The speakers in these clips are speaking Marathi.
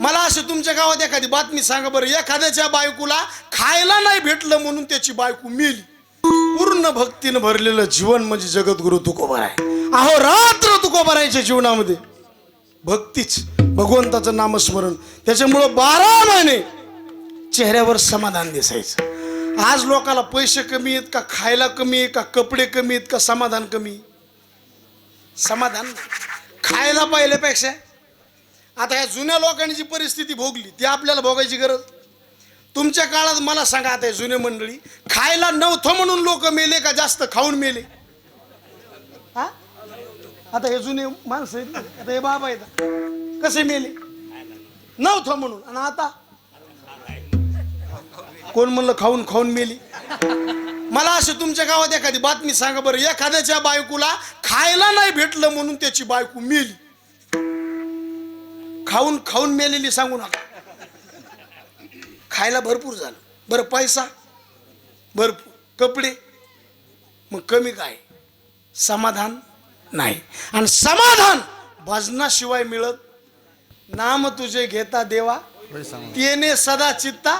मला असं तुमच्या गावात एखादी बातमी सांगा बरं, एखाद्याच्या बायकोला खायला नाही भेटलं म्हणून त्याची बायको मेली. पूर्ण भक्तीनं भरलेलं जीवन म्हणजे जगद्गुरु तुकोबा आहे. अहो रात्र तुकोबा राहायच्या जीवनामध्ये भक्तीच, भगवंताचं नामस्मरण. त्याच्यामुळं 12 महिने चेहऱ्यावर समाधान दिसायचं. आज लोकाला पैसे कमी आहेत का, खायला कमी आहे का, कपडे कमी आहेत का, समाधान कमी? समाधान खायला पाहिल्यापेक्षा आता ह्या जुन्या लोकांनी जी परिस्थिती भोगली ती आपल्याला भोगायची गरज. तुमच्या काळात मला सांगा, आता हे जुने मंडळी खायला नव्हतं म्हणून लोक मेले का जास्त खाऊन मेले? हा, आता हे जुने माणसं आहेत, आता हे बाबा आहेत, कसे मेले? नव्हतं म्हणून. आणि आता कोण म्हणलं खाऊन खाऊन मेली? मला असं तुमच्या गावात एखादी बातमी सांगा बरं, एखाद्याच्या बायकोला खायला नाही भेटलं म्हणून त्याची बायको मेली. खाऊन खाऊन मेलेली सांगू नका. खायला भरपूर झालं, बरं पैसा भरपूर, कपडे, मग कमी काय? समाधान नाही. आणि समाधान भजनाशिवाय मिळत. नाम तुझे घेता देवा तेने सदा चित्ता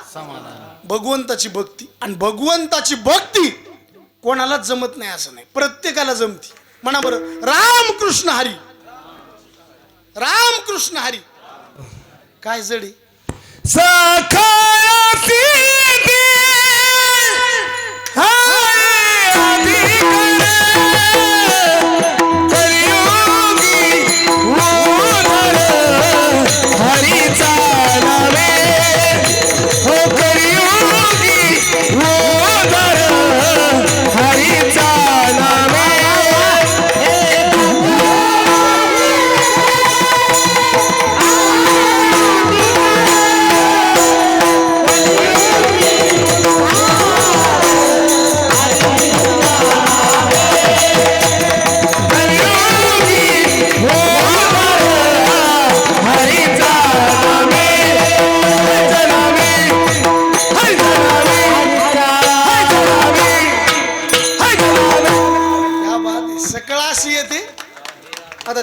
भगवंताची भक्ती. आणि भगवंताची भक्ती कोणालाच जमत नाही असं नाही, प्रत्येकाला जमती. म्हणा बरं, रामकृष्ण हरी, रामकृष्ण हरी. काय जडी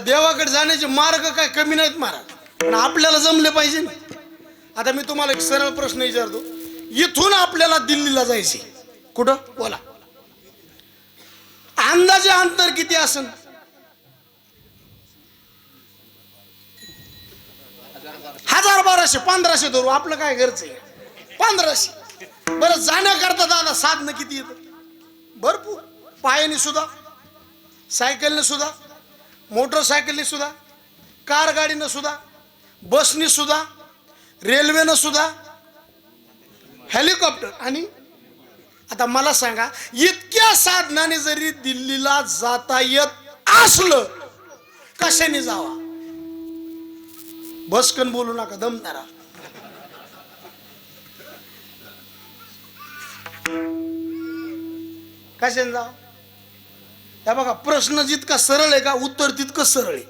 देवाकडे जाण्याचे मार्ग काय कमी नाहीत महाराज, पण आपल्याला जमले पाहिजे ना. आता मी तुम्हाला एक सरळ प्रश्न विचारतो, इथून आपल्याला दिल्लीला जायचे, कुठं बोला, अंदाजे अंतर किती असेल? 1000-1200 1500 धरू, आपलं काय घरचं आहे 1500. बरं जाण्याकरता दादा साधनं किती येतं? भरपूर. पायाने सुद्धा, सायकलने सुद्धा, मोटरसायकलने सुद्धा, कार गाडीनं सुद्धा, बसने सुद्धा, रेल्वेनं सुद्धा, हेलिकॉप्टर. आणि आता मला सांगा, इतक्या साधनाने जरी दिल्लीला जाता येत असलं, कशाने जावा? बसकन बोलू नका, दमदारा. कशाने जावा? त्या बघा, प्रश्न जितका सरळ आहे का, उत्तर तितकं सरळ आहे.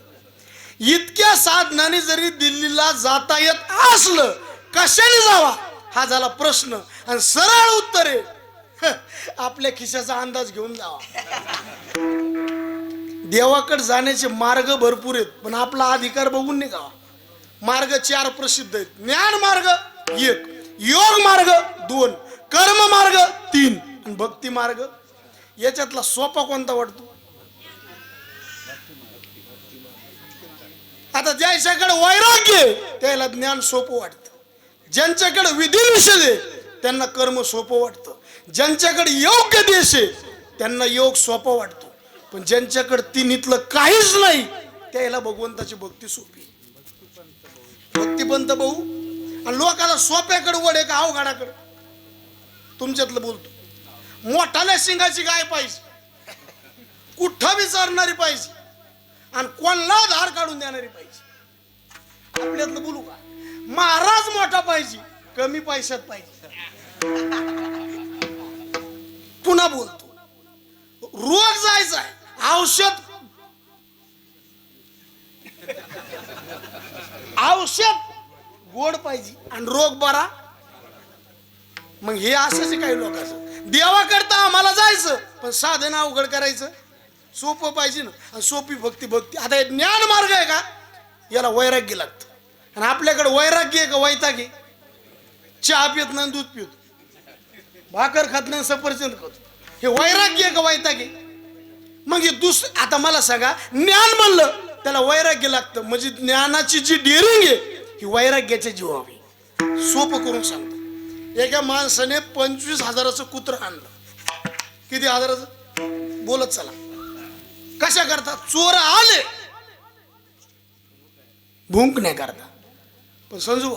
इतक्या साधनाने जरी दिल्लीला जाता येत असलं, कशाने जावा हा झाला प्रश्न. आणि सरळ उत्तर आहे, आपल्या खिशाचा अंदाज घेऊन जावा. देवाकडे जाण्याचे मार्ग भरपूर आहेत, पण आपला अधिकार बघून नाही जावा. मार्ग 4 प्रसिद्ध आहेत. ज्ञान मार्ग 1, योग मार्ग 2, कर्म मार्ग 3 आणि भक्ती मार्ग. याच्यातला सोपा कोणता वाटतो? आता ज्याच्याकडे वैराग्य त्याला ज्ञान सोपं वाटतं, ज्यांच्याकडे विधिनिषेध आहे त्यांना कर्म सोपं वाटतं, ज्यांच्याकडे योग्य देश आहे त्यांना योग सोपं वाटतो, पण ज्यांच्याकडे तिन्हीतलं काहीच नाही त्याला भगवंताची भक्ती सोपी. भक्तिपंत भाऊ. आणि लोकाला सोप्याकडे वड आहे का अवघडाकडे? तुमच्यातलं बोलतो. मोठाल्या शिंगाची गाय पाहिजे, कुठं विचारणारी पाहिजे, आणि कोणला धार काढून देणारी पाहिजे. आपल्यातलं बोलू का? महाराज मोठा पाहिजे, कमी पैशात पाहिजे. पुन्हा बोलतो, रोग जायचा आहे, औषध गोड पाहिजे आणि रोग बरा. मग हे असंच काही लोकांचं. देवाकरता आम्हाला जायचं, पण साधन अवघड करायचं, सोपं पाहिजे ना. आणि सोपी भक्ती. आता हे ज्ञान मार्ग आहे का, याला वैराग्य लागतं. आणि आपल्याकडे वैराग्य आहे का वैताग आहे? चहा पित नाही दूध पित, भाकर खात नाही सफरचंद खात, हे वैराग्य आहे का वैताग आहे? मग हे आता मला सांगा, ज्ञान म्हणलं त्याला वैराग्य लागतं, म्हणजे ज्ञानाची जी डेअरिंग आहे ही वैराग्याच्या जीवावी. सोपं करून सांगतो, एका माणसाने 25,000चं कुत्रं आणलं. किती हजाराचं? बोलत चला. कशा करता? चोर आले भुंकण्या करता. पण समजू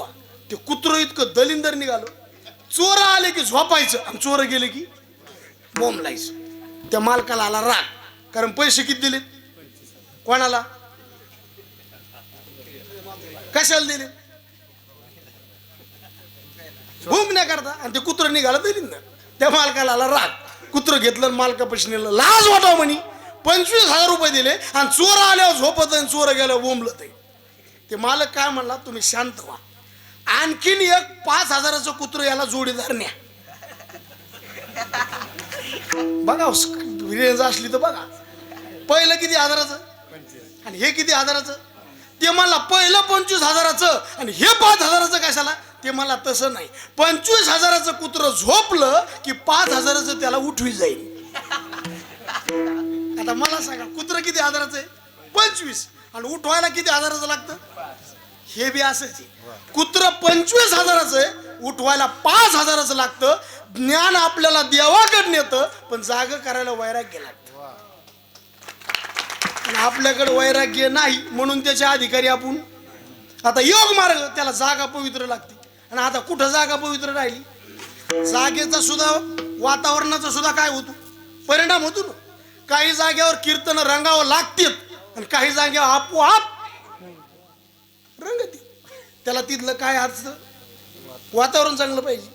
ते कुत्रं इतकं दलिंदर निघालं, चोर आले की झोपायचं आणि चोर गेले की बोंबलायचं. त्या मालकाला आला राग, कारण पैसे किती दिले? कोणाला? कशाला दिले? भुंकण्या करता. आणि ते कुत्रं निघालं दलिंदर. त्या मालकाला आला राग, कुत्रं घेतलं मालकापाशी नेलं. लाज वाटावं म्हणी, 25,000 रुपये दिले आणि चोर आल्यावर झोपत आणि चोर गेल्यावर बोंबलत. ते मालक काय म्हणला, तुम्ही शांत व्हा, आणखीन एक 5,000चं कुत्रं याला जोडीदार न्या. बघा रेंज असली तर बघा. पहिलं किती हजाराचं आणि हे किती हजाराचं? ते मला पहिलं 25,000चं आणि हे 5,000चं कशाला? ते मला तसं नाही. 25,000चं कुत्रं झोपलं की 5,000चं त्याला उठवी जाईल. आता मला सांगा, कुत्रं किती हजाराचं आहे? 25. आणि उठवायला किती हजाराचं लागतं? हे बी असंच आहे. कुत्रं 25,000चं आहे, उठवायला 5,000चं लागतं. ज्ञान आपल्याला देवाकडे येतं, पण जाग करायला वैराग्य लागतं. आपल्याकडे वैराग्य नाही म्हणून त्याचे अधिकारी आपण. आता योग मार्ग त्याला जागा पवित्र लागते. आणि आता कुठं जागा पवित्र राहिली? जागेचा सुद्धा, वातावरणाचा सुद्धा काय होतो? परिणाम होतो ना. काही जागेवर कीर्तन रंगावं लागतात आणि काही जागेवर आपोआप रंगते. त्याला तिथलं काय असतं? वातावरण चांगलं पाहिजे.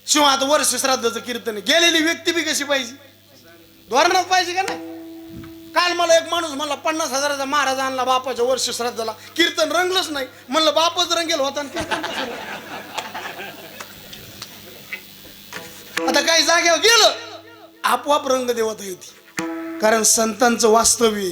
शिवाय आता वर्ष श्राद्धाचं कीर्तन, गेलेली व्यक्ती बी कशी पाहिजे? धोरणात पाहिजे का नाही? काल मला एक माणूस म्हणला 50,000चा महाराज आणला बापाच्या वर्ष श्राद्धाला, कीर्तन रंगलंच नाही. म्हणलं बापच रंगेल होता. आता काही जागेवर गेलं आपोआप रंग देवता येते, कारण संतांचं वास्तव्य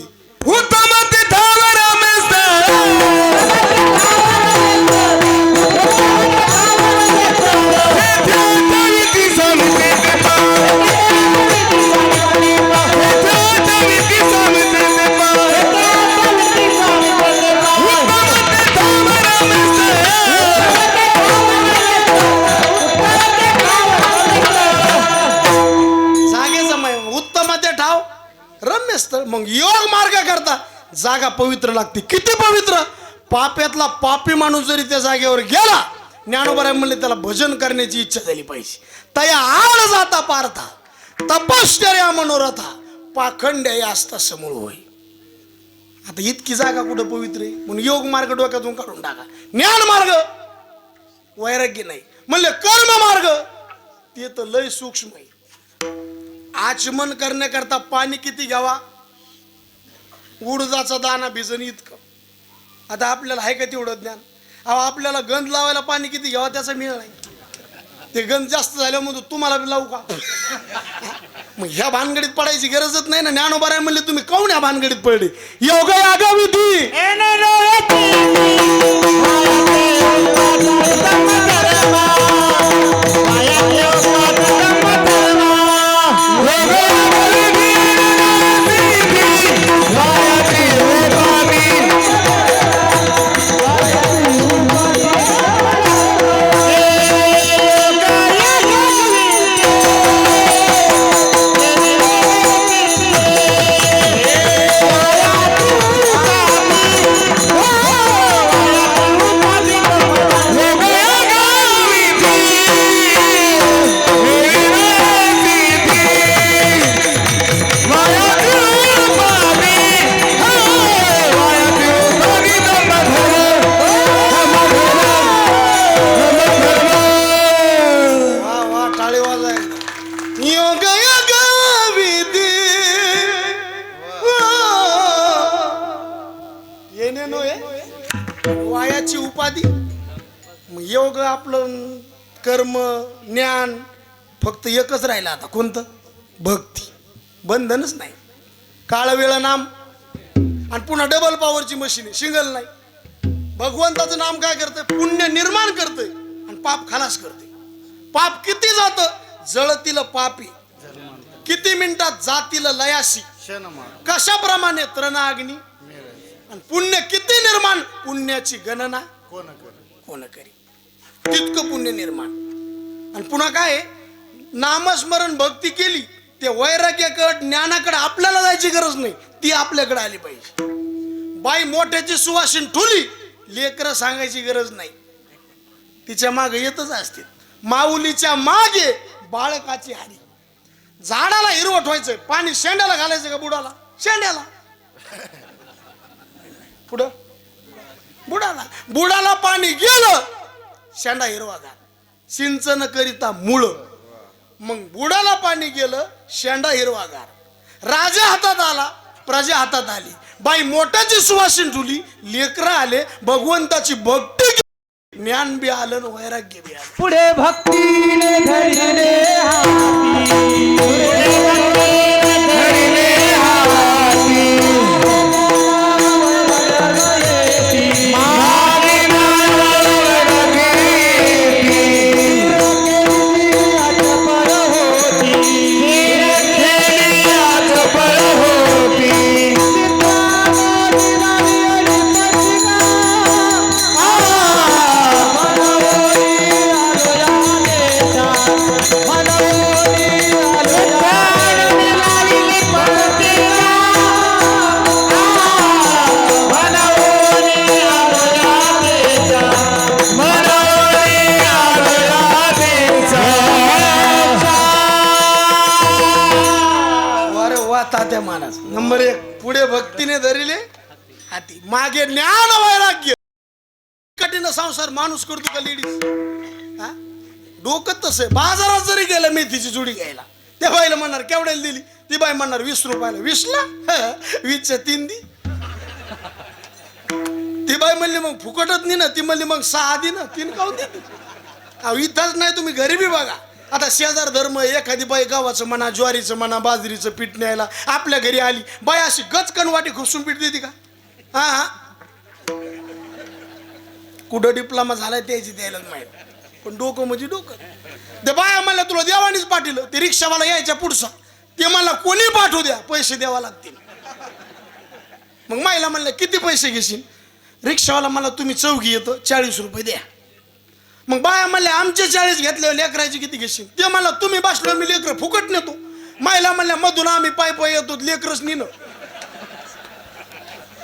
मग योग मार्ग करता जागा पवित्र लागते. किती पवित्र? पाप्यातला पापी माणूस जरी त्या जागेवर गेला, ज्ञानोबा म्हणले त्याला भजन करण्याची इच्छा झाली पाहिजे. तया आळ जाता पार्था तपश्चर्या मनोरथा पाखंड्य असता समूळ होय. आता इतकी जागा कुठं पवित्र आहे? म्हणून योग मार्ग डोक्यातून काढून टाका. ज्ञान मार्ग वैराग्य नाही. म्हणले कर्म मार्ग ते तर लय सूक्ष्म आहे. आचमन करण्याकरता पाणी किती घ्यावा? उडदाचा दाना भिजन इतकं. आता आपल्याला आहे का तेवढं ज्ञान? आपल्याला गंध लावायला पाणी किती घ्यावा त्याचा मेळ नाही. ते गंध जास्त झाल्या म्हणतो तुम्हाला बी लावू का? मग ह्या भानगडीत पडायची गरजच नाही ना. ज्ञानोबा म्हणले तुम्ही काऊन ह्या भानगडीत पडले? योग याग विधी वायाची उपाधी. योग आपलं कर्म ज्ञान फक्त एकच राहिलं आता. कोणतं? भक्ती. बंधनच नाही. काळ वेळ नाम आणि पुन्हा डबल पॉवरची मशीन आहे, सिंगल नाही. भगवंताचं नाम काय करतंय? पुण्य निर्माण करतंय आणि पाप खलास करते. पाप किती जात? जळतील पापी किती मिनिटात जातील लयाशी. कशाप्रमाणे? तृणाग्नी. आणि पुण्य किती निर्माण? पुण्याची गणना कोण करी तितकं पुण्य निर्माण. आणि पुन्हा काय? नामस्मरण भक्ती केली ते वैराग्याकडे ज्ञानाकडे आपल्याला जायची गरज नाही, ती आपल्याकडे आली पाहिजे. बाई मोठ्याची सुवासीन ठुली, लेकरं सांगायची गरज नाही, तिच्या मागे येतच असते. माऊलीच्या मागे बाळकाची हारी. झाडाला हिरवट व्हायचंय, पाणी शेंड्याला घालायचं का बुडाला? शेंड्याला. पुढं बुडाला पाणी गेलं, शेंडा हिरवागार. सिंचन करिता मुळ. मग बुडाला पाणी गेलं, शेंडा हिरवागार. राजा हातात आला, प्रजा हातात आली. बाई मोठ्याची सुवासीन ठुली, लेकरं आले, भगवंताची भक्ती, ज्ञान बी आलं, वैराग्य बी आलं. पुढे भक्तीने धरले हाती, तात्या मानस. नंबर 1, पुढे भक्तीने धरिले हाती, मागे ज्ञान वैराग्य. कठीण संसार माणूस करतो का लेडीज? डोकं तसं. बाजारात जरी गेलं मेथीची जुडी घ्यायला, त्या बाईला म्हणणार केवढ्याला दिली? ती बाई म्हणणार 20 रुपयाला. 20ला? 20च्या 3 दी. ती बाई म्हणली मग फुकटच नाही ना. ती म्हणली मग 6 दी ना. 3 काऊन देते? इथंच नाही, तुम्ही घरी बी बघा. आता शेजार धर्म, एखादी बाई गावाचं म्हणा, ज्वारीचं म्हणा, बाजरीचं पीठ न्यायला आपल्या घरी आली, बाई अशी गचकन वाटी खुसून पीठ देते का? हा कुठं डिप्लोमा झालाय त्याची द्यायला माहित, पण डोकं म्हणजे डोकं. ते बाया म्हणल्या तुला देवानीच पाठवलं. ते रिक्षावाला यायच्या पुढचा, ते मला कोणी पाठवू द्या, पैसे द्यावा लागतील. मग माईला म्हणलं किती पैसे घेशील? रिक्षावाला मला तुम्ही चौघी येतो 40 रुपये द्या. मग बाया म्हणल्या आमचे 40 घेतले, लेकराची किती घेशील? ते मला तुम्ही बसलो मी लेकर फुकट नेतो. मायला म्हणल्या मधून आम्ही पाय पाय येतो, लेकरच नेलं.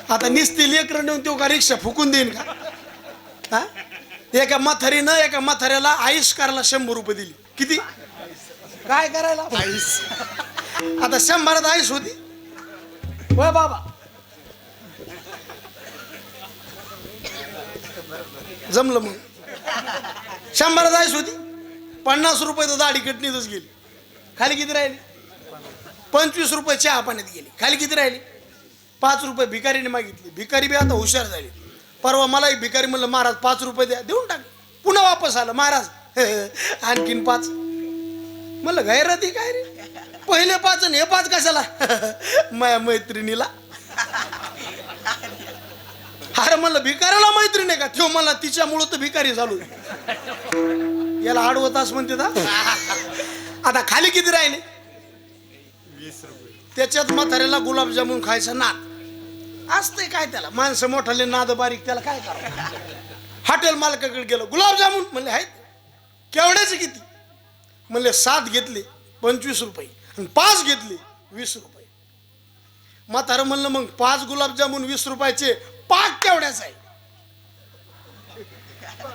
आता निसती लेकर नेऊन तो का रिक्षा फुकून देईन का? हा, एका म्हाताऱ्याला आईस करायला 100 रुपये दिली. किती? काय करायला? आईस. आता 100त आईस होती वय बाबा. जमलं मग 100 जायच होती. 50 रुपये तर दाढी कटणीतच गेली. खाली किती राहिली? 25 रुपये चहा पाण्यात गेली. खाली किती राहिली? 5 रुपये भिकारीने मागितली. भिकारी बी आता हुशार झाली. परवा मला एक भिकारी म्हणलं महाराज 5 रुपये द्या, देऊन टाक. पुन्हा वापस आलं महाराज आणखीन 5. म्हणलं गैरती काय रे, पहिले 5 आणि हे 5 कशाला? माझ्या मैत्रिणीला. अरे म्हणलं भिकाऱ्याला मैत्रीण आहे का? तो मला तिच्यामुळं तर भिकारी झालो. याला आडवतास म्हणते ना. आता खाली किती राहिले? 20 रुपये. त्याच्यात म्हाताऱ्याला गुलाबजामुन खायचा नाद असतंय. काय त्याला माणसं मोठाले नाद बारीक, त्याला काय करावं? हॉटेल मालकाकडे गेलो, गुलाबजामुन म्हणले आहेत. केवढ्याचे किती? म्हणले 7 घेतले 25 रुपये आणि 5 घेतले 20 रुपये. म्हातारं म्हणलं मग 5 गुलाबजामुन 20 रुपयाचे, पाक केवढ्याच आहे?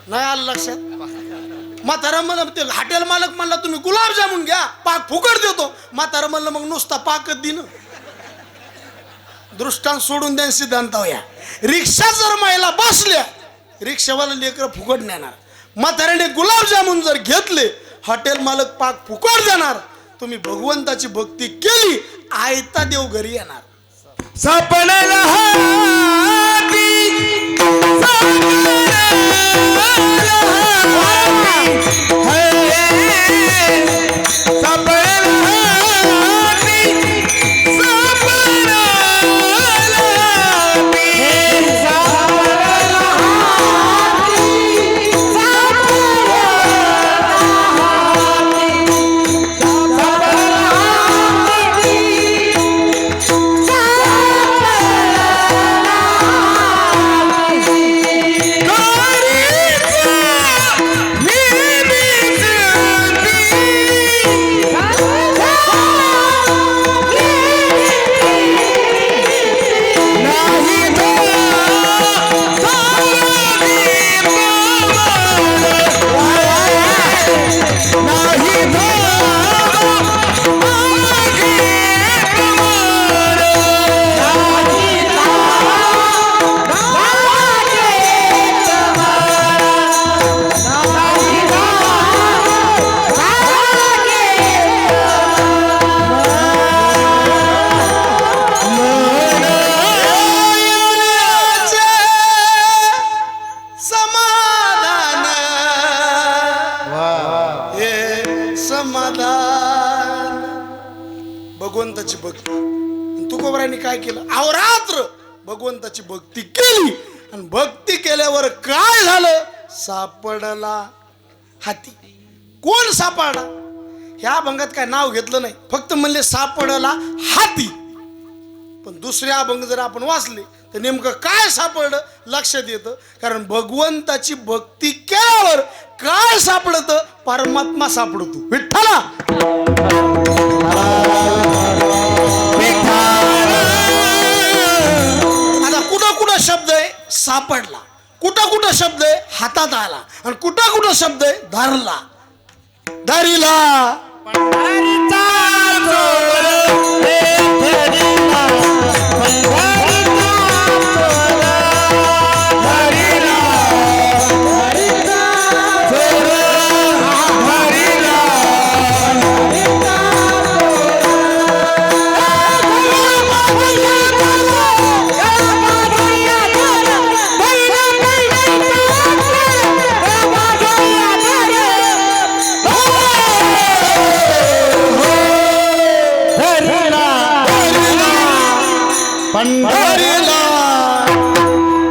नाही आलं लक्षात. म्हातारं म्हणलं, ते हॉटेल मालक म्हणला तुम्ही गुलाबजामुन घ्या, पाक फुकट देतो. म्हातारं म्हणलं मग नुसता पाकच दिन. दृष्टांत सोडून द्या, सिद्धांत या. रिक्षा जर महिला बसल्या, रिक्षावाला लेकर फुकट नेणार. म्हाताऱ्याने गुलाबजामुन जर घेतले, हॉटेल मालक पाक फुकट देणार. तुम्ही भगवंताची भक्ती केली, आयता देव घरी येणार. सपनेला भगवंताची भक्ती. तुकोबरायांनी काय केलं, अहोरात्र भगवंताची भक्ती केली आणि भक्ती केल्यावर काय झालं, सापडला हाती. कोण सापडला, ह्या अभंगात काय नाव घेतलं नाही, फक्त म्हणले सापडला हाती. पण दुसरे अभंग जर आपण वाचले तर नेमकं काय सापडलं लक्षात येतं. कारण भगवंताची भक्ती केल्यावर काय सापडतं, परमात्मा सापडतो, विठ्ठला. आता कुठं कुठं शब्द आहे सापडला, कुठं कुठं शब्द आहे हातात आला, आणि कुठं कुठं शब्द आहे धरला. धरिला पंढरीला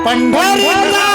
पंढरीला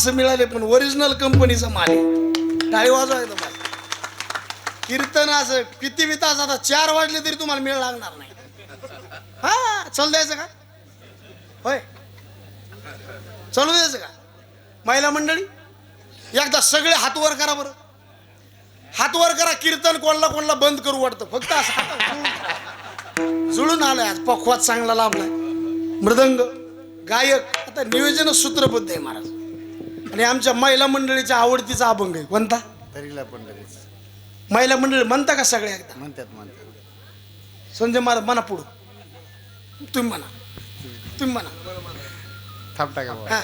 मिळाले पण ओरिजिनल कंपनीचा माल आहे. टाळी वाजवायचं माल. कीर्तन असं किती बी तास, आता 4 वाजले तरी तुम्हाला मेळ लागणार नाही. हा चालू द्यायचं का, होय चालू द्यायचं का. महिला मंडळी एकदा सगळे हात वर करा बरं, हात वर करा. कीर्तन कोणाला कोणाला बंद करू वाटतं, फक्त असं जुळून आलाय. आज पखवात चांगला लाभलाय, मृदंग गायक. आता नियोजन सूत्रबद्ध आहे महाराज. आणि आमच्या महिला मंडळीच्या आवडतीचा अभंग आहे कोणता, तरीला पंढरीच. महिला मंडळी म्हणता का सगळ्या एकदा, म्हणतात. संजय महाराज म्हणा पुढं, तुम्ही म्हणा, तुम्ही म्हणा. थांबता का हा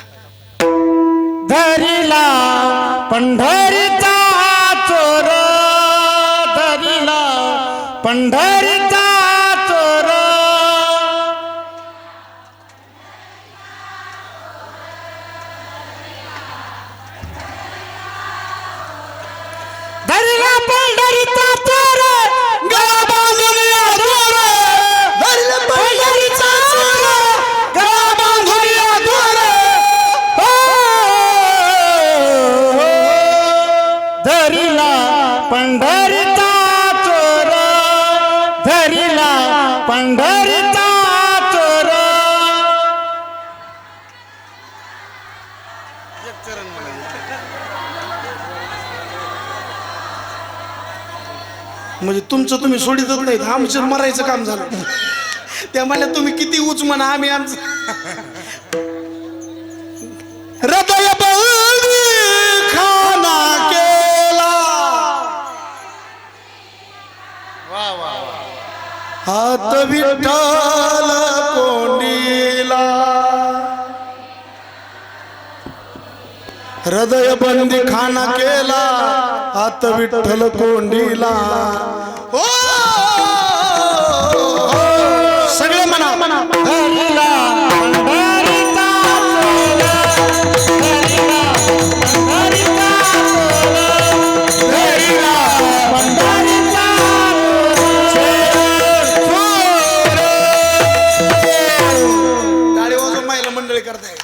धरिला पंढरीचा चोर, धरिला पंढरीचा चोर. धरिला पंढरीचा चोर, गळा बांधून या दोर. धरिला पंढरीचा चोर, गळा बांधून या दोर. धरिला पंढरीचा चोर, धरिला पंढरीचा चोर. म्हणजे तुमचं तुम्ही सोडितच नाही, आमचं मरायचं काम झालं. त्या मला तुम्ही किती उच म्हणा, आम्ही आमचं हृदय खाना केला. हात विठ्ठल कोंडीला, हृदय बंदी खाना केला आत विठ्ठल कोंडीला. हो सगळे म्हणा टाळी वाजवून महिला मंडळी करताय.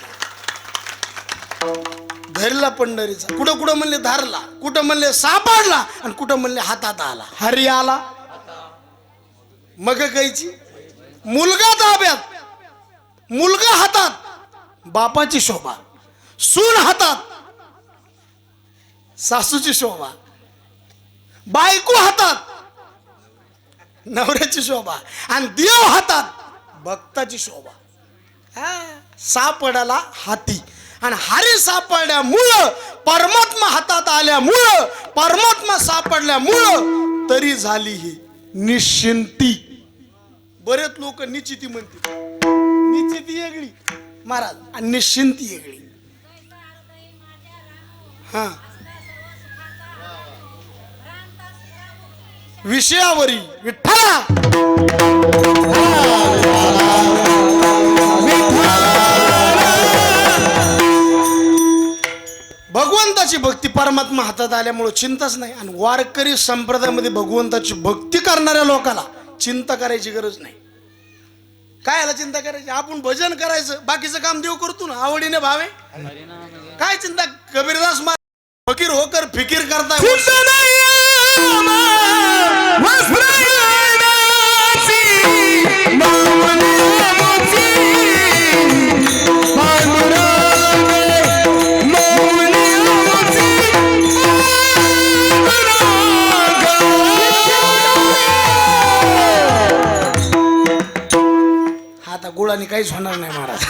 धरला पंढरीचा, कुठं कुठं म्हणले धरला, कुठं म्हणले सापडला आणि कुठं म्हणले हातात आला. हरी आला मग कायची, मुलगा ताब्यात, मुलगा हातात, बापाची शोभा, सून हातात, सासूची शोभा, बायको हातात, नवऱ्याची शोभा आणि देव हातात, भक्ताची शोभा. सापडाला हाती आणि हरी सापडल्यामुळं, परमात्मा हातात आल्यामुळं, परमात्मा सापडल्यामुळं तरी झाली ही निश्चिंती. बरेच लोक निश्चिती म्हणते, निश्चिती वेगळी महाराज आणि निश्चिंती वेगळी. हा विषयावरी विठ्ठला भगवंताची भक्ती परमात्मा हातात आल्यामुळे चिंताच नाही. आणि वारकरी संप्रदायामध्ये भगवंताची भक्ती करणाऱ्या लोकाला चिंता करायची गरज नाही. काय याला चिंता करायची, आपण भजन करायचं, बाकीचं काम देव करतो ना आवडीने भावे. काय चिंता, कबीरदास फकीर होकर फिकीर करताय. आता गुळाने काहीच होणार नाही महाराज.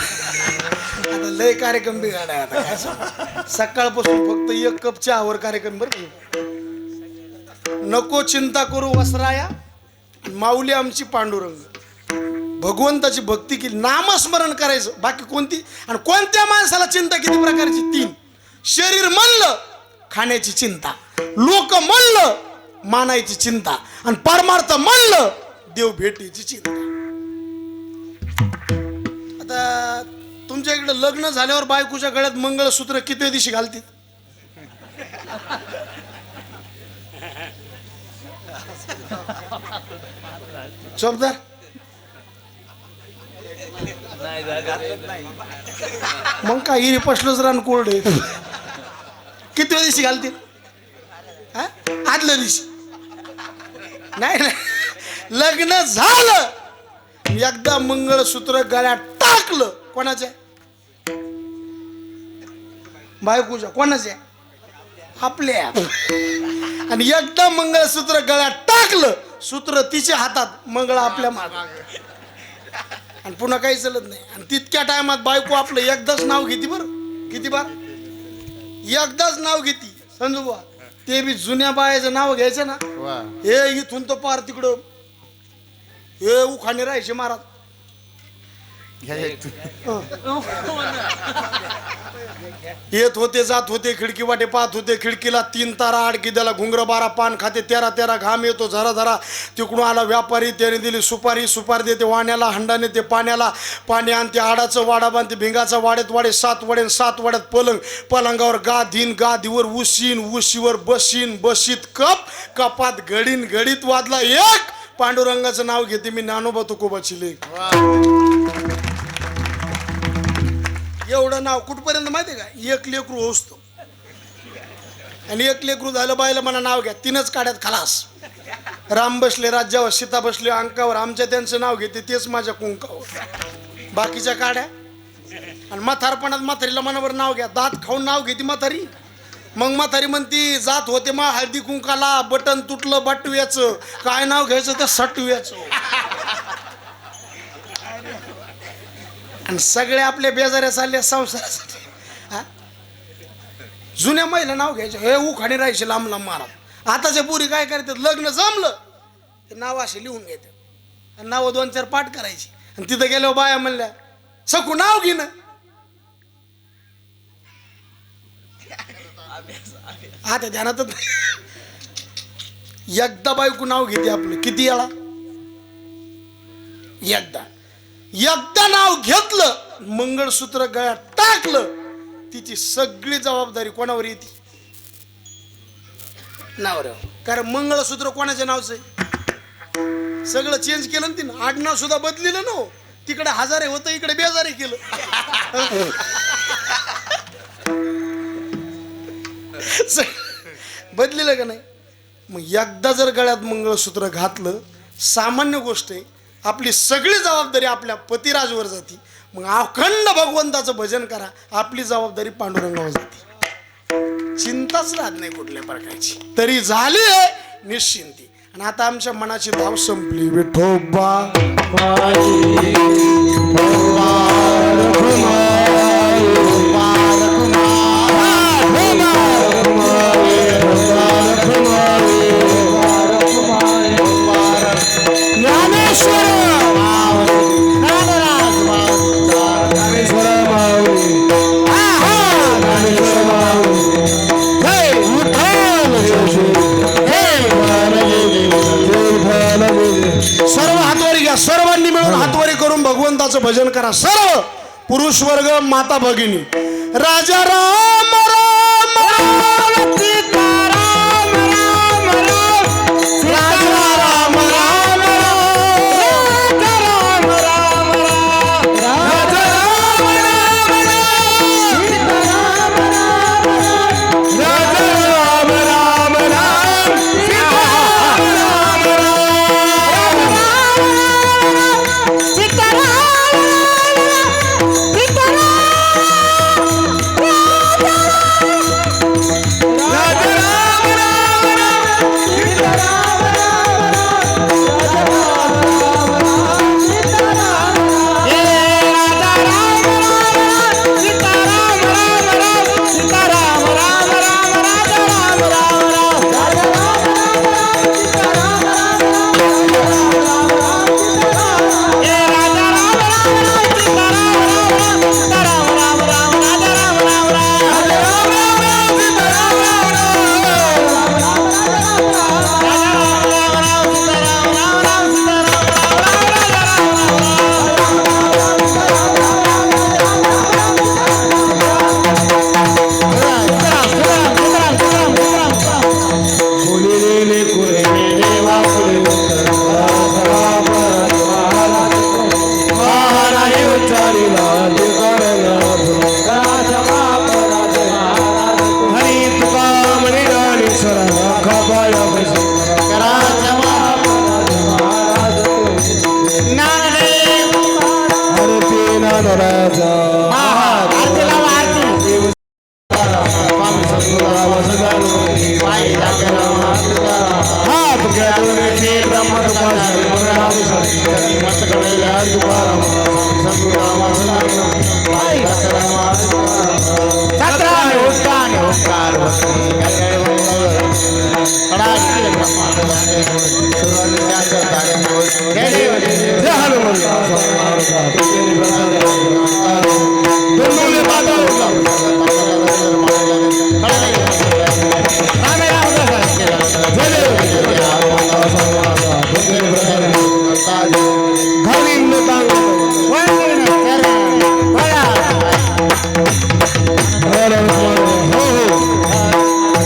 आता लय कार्यक्रम बिघाडाय. आता काय सकाळपासून फक्त एक कप चहावर कार्यक्रम. बरं नको चिंता करू वसराया, माऊली आमची पांडुरंग. भगवंताची भक्ती केली, नामस्मरण करायचं, बाकी कोणती. आणि कोणत्या माणसाला चिंता किती प्रकारची, 3. शरीर म्हणलं खाण्याची चिंता, लोक म्हणलं मानायची चिंता, आणि परमार्थ म्हणलं देव भेटीची चिंता. आता तुमच्या इकडे लग्न झाल्यावर बायकोच्या गळ्यात मंगळसूत्र किती दिवशी घालतील? चोपदार मग काय हिरी पसलंच रान कोरड. किती दिवशी घालतील? आदल्या दिवशी नाही. लग्न झालं एकदा मंगळसूत्र गळ्यात टाकलं, कोणाच्या? बायकोच्या. कोणाच्या? आपल्या. आणि एकदा मंगळसूत्र गळ्यात टाकलं, सूत्र तिच्या हातात, मंगळ आपल्या मागे, आणि पुन्हा काही चालत नाही. आणि तितक्या टायमात बायको आपलं एकदाच नाव घेते. बरं किती बार एकदाच नाव घेते संजूबा. ते बी जुन्या बायाचं नाव घ्यायचं ना, हे इथून तर पार तिकडं हे उखाणे राहायचे महाराज. येत होते जात होते, खिडकी वाटे पाहत होते, खिडकीला 3 तारा आडकी, त्याला घुंगर 12 पान खाते, 13 घाम येतो झरा झरा. तिकडून आला व्यापारी, त्याने दिली सुपारी, सुपारी देते वाण्याला, हंडाने ते पाण्याला, पाणी आणते आडाचं वाडा बांधते, भिंगाचा वाड्यात वाडे 7 वडे, 7 वाड्यात पलंग, पलंगावर गादीन, गादीवर उशीन, उशीवर बशीन, बशीत कप, कपात घडीन, घडीत वाजला एक. पांडुरंगाचं नाव घेते मी, ज्ञानोबा तुकोबाची लेक. एवढं नाव कुठपर्यंत माहितीये का? एक लेकरू होसतो, आणि एक लेकरू झालं बायला म्हणा नाव घ्या, 3च काड्यात खलास. राम बसले राज्यावर, सीता बसले अंकावर, आमच्या त्यांचं नाव घेते, तेच माझ्या कुंकावर. बाकीच्या काड्या. आणि म्हातारपणात म्हातारीला मनावर नाव घ्या, दात खाऊन नाव घेते म्हातारी. मग म्हातारी म्हणती जात होते मा हळदी कुंकाला, बटन तुटलं बटव्याचं, काय नाव घ्यायचं त्या सटव्याचं. आणि सगळे आपल्या बेजाऱ्या चालल्या संसारासाठी. जुन्या महिला नाव घ्यायचे, हे उखाणे राहायचे लांब लांब महाराज. आताच्या पोरी काय करतात, लग्न जमलं ते नाव असे लिहून घेतात, आणि नाव 2-4 पाठ करायची. आणि तिथं गेल्यावर बाया म्हणल्या सकू नाव घे ना. आता ध्यानातच नाही. एकदा बायको नाव घेते आपलं किती याला एकदा नाव घेतलं मंगळसूत्र गळ्यात टाकलं तिची सगळी जबाबदारी कोणावर येते नावर. कारण मंगळसूत्र कोणाच्या नावचं आहे सगळं चेंज केलं ना तिनं आडनाव सुद्धा बदलिलं ना तिकडे हजारे होतं इकडे बेजारे केलं. बदलिलं का नाही. मग एकदा जर गळ्यात मंगळसूत्र घातलं सामान्य गोष्ट आहे आपली सगळी जबाबदारी आपल्या पतिराजवर जाते. मग अखंड भगवंताचं भजन करा आपली जबाबदारी पांडुरंगावर जाते. चिंताच राहत नाही कुठल्या प्रकारची तरी झाली आहे निश्चिंती. आणि आता आमच्या मनाची धाव संपली. विठोबा सर्व हातवारी घ्या. सर्वांनी मिळून हातवारी करून भगवंताचं भजन करा. सर्व पुरुष वर्ग माता भगिनी. राजा राम राम राम सीता राम राम राम राजा राम राम राम राम राम राम राजा राम राम राम सीता राम राम राम राजा राम राम राम सीता राम राम सीताराम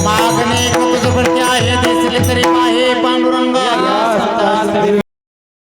मागणे कुछ बढ़ क्या है देश ले तेरी माँ